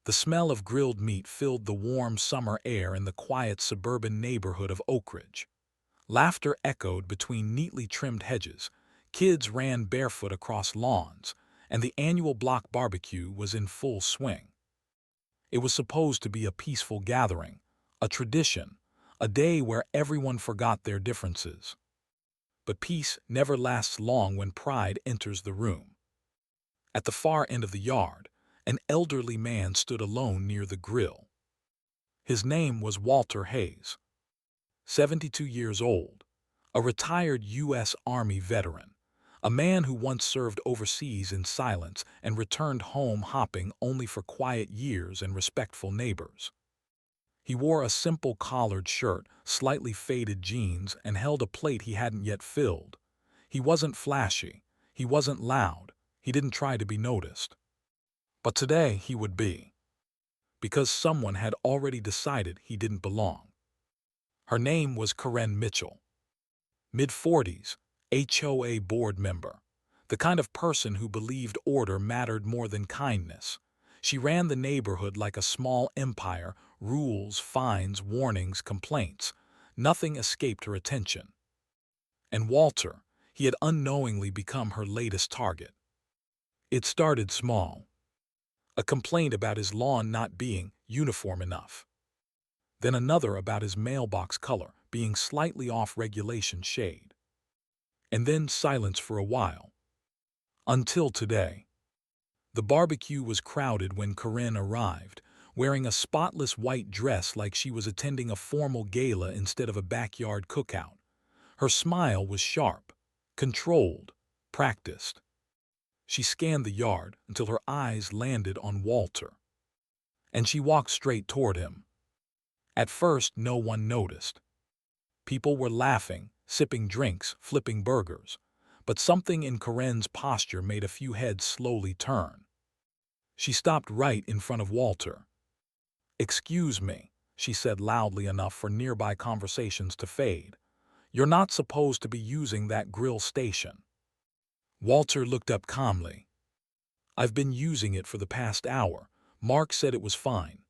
The smell of grilled meat filled the warm summer air in the quiet suburban neighborhood of Oak Ridge. Laughter echoed between neatly trimmed hedges, kids ran barefoot across lawns, and the annual block barbecue was in full swing. It was supposed to be a peaceful gathering, a tradition, a day where everyone forgot their differences. But peace never lasts long when pride enters the room. At the far end of the yard, an elderly man stood alone near the grill. His name was Walter Hayes, 72 years old, a retired U.S. Army veteran, a man who once served overseas in silence and returned home hopping only for quiet years and respectful neighbors. He wore a simple collared shirt, slightly faded jeans, and held a plate he hadn't yet filled. He wasn't flashy, he wasn't loud, he didn't try to be noticed. But today he would be, because someone had already decided he didn't belong. Her name was Karen Mitchell, mid-40s, HOA board member, the kind of person who believed order mattered more than kindness. She ran the neighborhood like a small empire, rules, fines, warnings, complaints. Nothing escaped her attention. And Walter, he had unknowingly become her latest target. It started small. A complaint about his lawn not being uniform enough. Then another about his mailbox color being slightly off regulation shade. And then silence for a while. Until today. The barbecue was crowded when Corinne arrived, wearing a spotless white dress like she was attending a formal gala instead of a backyard cookout. Her smile was sharp, controlled, practiced. She scanned the yard until her eyes landed on Walter. And she walked straight toward him. At first, no one noticed. People were laughing, sipping drinks, flipping burgers. But something in Corinne's posture made a few heads slowly turn. She stopped right in front of Walter. "Excuse me," she said loudly enough for nearby conversations to fade. "You're not supposed to be using that grill station." Walter looked up calmly. "I've been using it for the past hour. Mark said it was fine."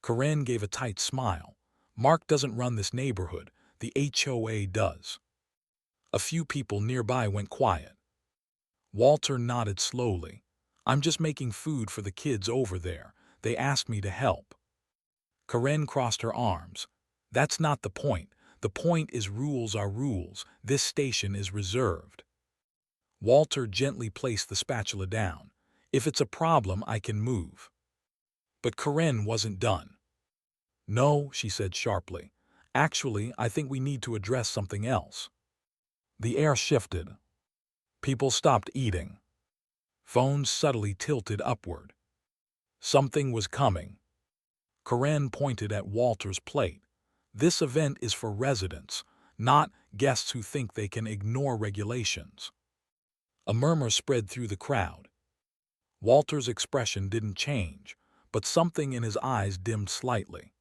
Corinne gave a tight smile. "Mark doesn't run this neighborhood. The HOA does." A few people nearby went quiet. Walter nodded slowly. "I'm just making food for the kids over there. They asked me to help." Corinne crossed her arms. "That's not the point. The point is rules are rules. This station is reserved." Walter gently placed the spatula down. "If it's a problem, I can move." But Corinne wasn't done. "No," she said sharply. "Actually, I think we need to address something else." The air shifted. People stopped eating. Phones subtly tilted upward. Something was coming. Corinne pointed at Walter's plate. "This event is for residents, not guests who think they can ignore regulations." A murmur spread through the crowd. Walter's expression didn't change, but something in his eyes dimmed slightly.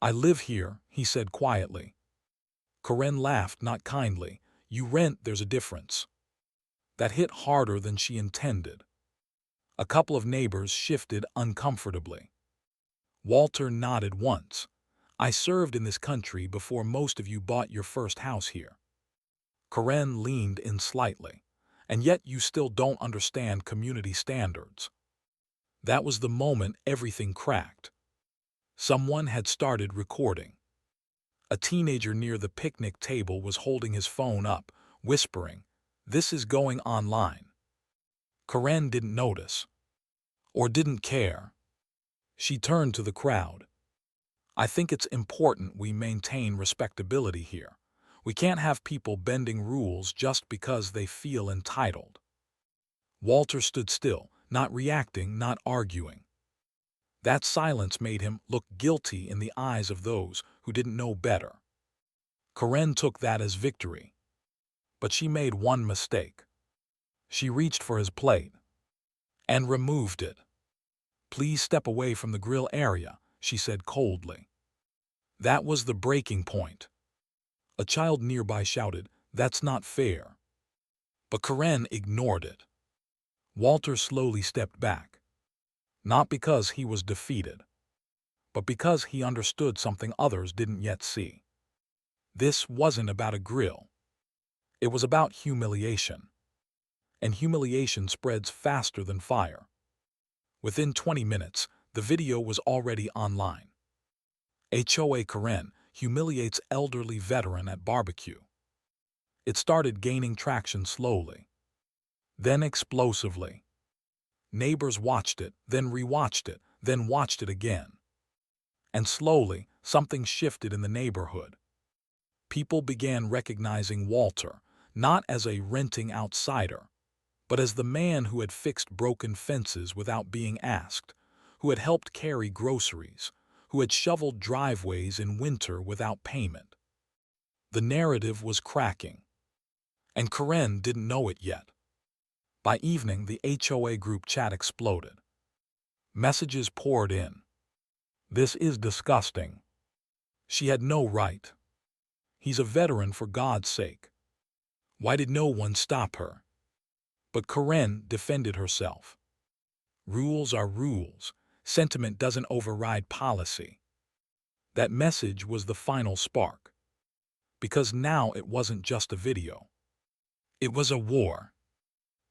"I live here," he said quietly. Corinne laughed, not kindly. "You rent, there's a difference." That hit harder than she intended. A couple of neighbors shifted uncomfortably. Walter nodded once. "I served in this country before most of you bought your first house here." Corinne leaned in slightly. "And yet you still don't understand community standards." That was the moment everything cracked. Someone had started recording. A teenager near the picnic table was holding his phone up, whispering, "This is going online." Corinne didn't notice. Or didn't care. She turned to the crowd. "I think it's important we maintain respectability here. We can't have people bending rules just because they feel entitled." Walter stood still, not reacting, not arguing. That silence made him look guilty in the eyes of those who didn't know better. Corinne took that as victory. But she made one mistake. She reached for his plate and removed it. "Please step away from the grill area," she said coldly. That was the breaking point. A child nearby shouted, "That's not fair." But Corinne ignored it. Walter slowly stepped back. Not because he was defeated, but because he understood something others didn't yet see. This wasn't about a grill. It was about humiliation. And humiliation spreads faster than fire. Within 20 minutes, the video was already online. HOA Karen humiliates elderly veteran at barbecue. It started gaining traction slowly, then explosively. Neighbors watched it, then rewatched it, then watched it again. And slowly, something shifted in the neighborhood. People began recognizing Walter, not as a renting outsider, but as the man who had fixed broken fences without being asked, who had helped carry groceries, who had shoveled driveways in winter without payment. The narrative was cracking, and Karen didn't know it yet. By evening, the HOA group chat exploded. Messages poured in. This is disgusting. She had no right. He's a veteran, for God's sake. Why did no one stop her? But Karen defended herself. Rules are rules. Sentiment doesn't override policy. That message was the final spark. Because now it wasn't just a video. It was a war.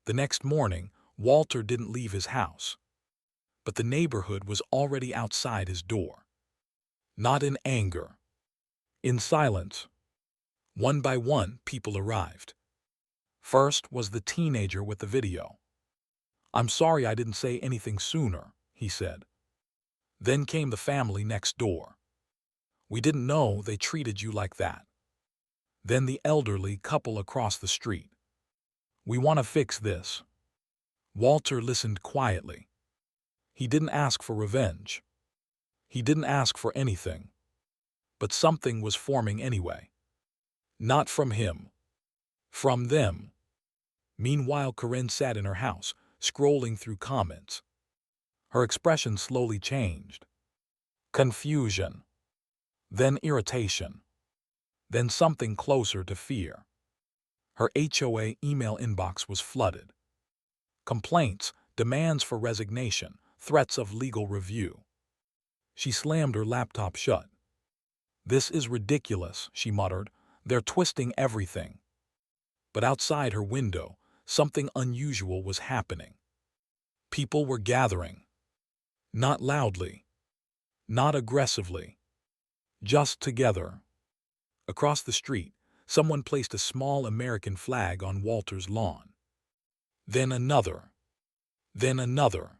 The next morning, Walter didn't leave his house. But the neighborhood was already outside his door. Not in anger. In silence. One by one, people arrived. First was the teenager with the video. "I'm sorry I didn't say anything sooner," he said. Then came the family next door. "We didn't know they treated you like that." Then the elderly couple across the street. "We want to fix this." Walter listened quietly. He didn't ask for revenge. He didn't ask for anything. But something was forming anyway. Not from him. From them. Meanwhile, Karen sat in her house, scrolling through comments. Her expression slowly changed. Confusion. Then irritation. Then something closer to fear. Her HOA email inbox was flooded. Complaints, demands for resignation, threats of legal review. She slammed her laptop shut. "This is ridiculous," she muttered. "They're twisting everything." But outside her window, something unusual was happening. People were gathering. Not loudly. Not aggressively. Just together. Across the street, someone placed a small American flag on Walter's lawn. Then another. Then another.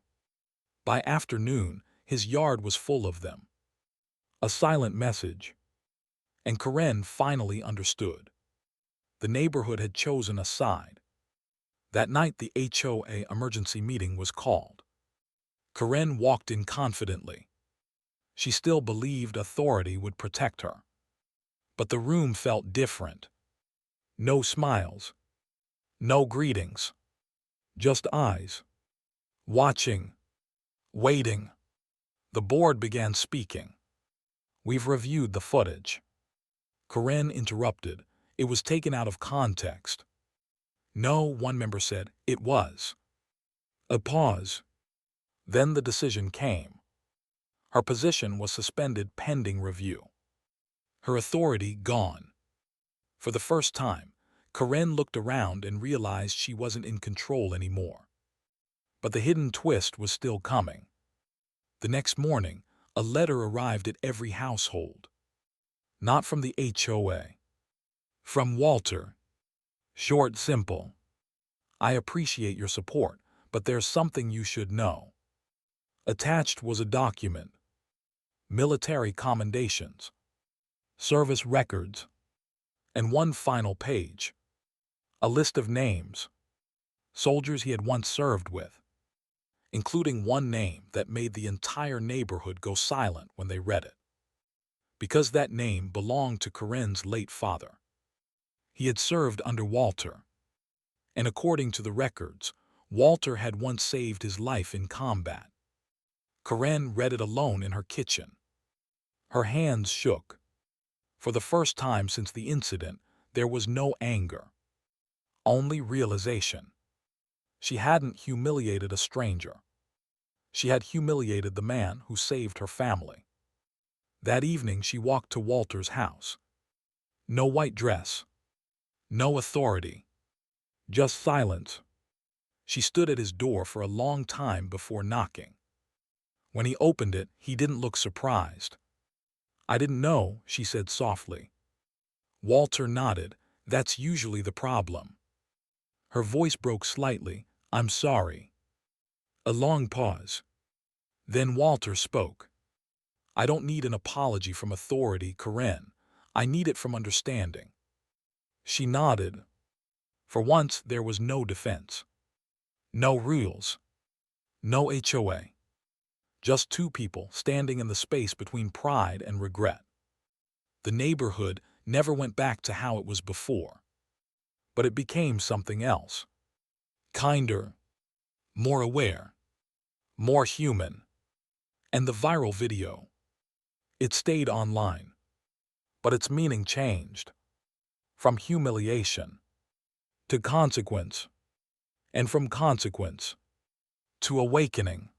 By afternoon, his yard was full of them. A silent message. And Karen finally understood. The neighborhood had chosen a side. That night, the HOA emergency meeting was called. Karen walked in confidently. She still believed authority would protect her. But the room felt different. No smiles. No greetings. Just eyes. Watching. Waiting. The board began speaking. "We've reviewed the footage." Karen interrupted. "It was taken out of context." "No," one member said. "It was." A pause. Then the decision came. Her position was suspended pending review. Her authority gone. For the first time, Karen looked around and realized she wasn't in control anymore. But the hidden twist was still coming. The next morning, a letter arrived at every household. Not from the HOA. From Walter. Short, simple. "I appreciate your support, but there's something you should know." Attached was a document. Military commendations. Service records. And one final page. A list of names. Soldiers he had once served with. Including one name that made the entire neighborhood go silent when they read it. Because that name belonged to Karen's late father. He had served under Walter. And according to the records, Walter had once saved his life in combat. Karen read it alone in her kitchen. Her hands shook. For the first time since the incident, there was no anger. Only realization. She hadn't humiliated a stranger. She had humiliated the man who saved her family. That evening she walked to Walter's house. No white dress. No authority. Just silence. She stood at his door for a long time before knocking. When he opened it, he didn't look surprised. "I didn't know," she said softly. Walter nodded. "That's usually the problem." Her voice broke slightly. "I'm sorry." A long pause. Then Walter spoke. "I don't need an apology from authority, Corinne. I need it from understanding." She nodded. For once, there was no defense. No rules. No HOA. Just two people standing in the space between pride and regret. The neighborhood never went back to how it was before. But it became something else. Kinder. More aware. More human. And the viral video. It stayed online. But its meaning changed. From humiliation to consequence. And from consequence to awakening.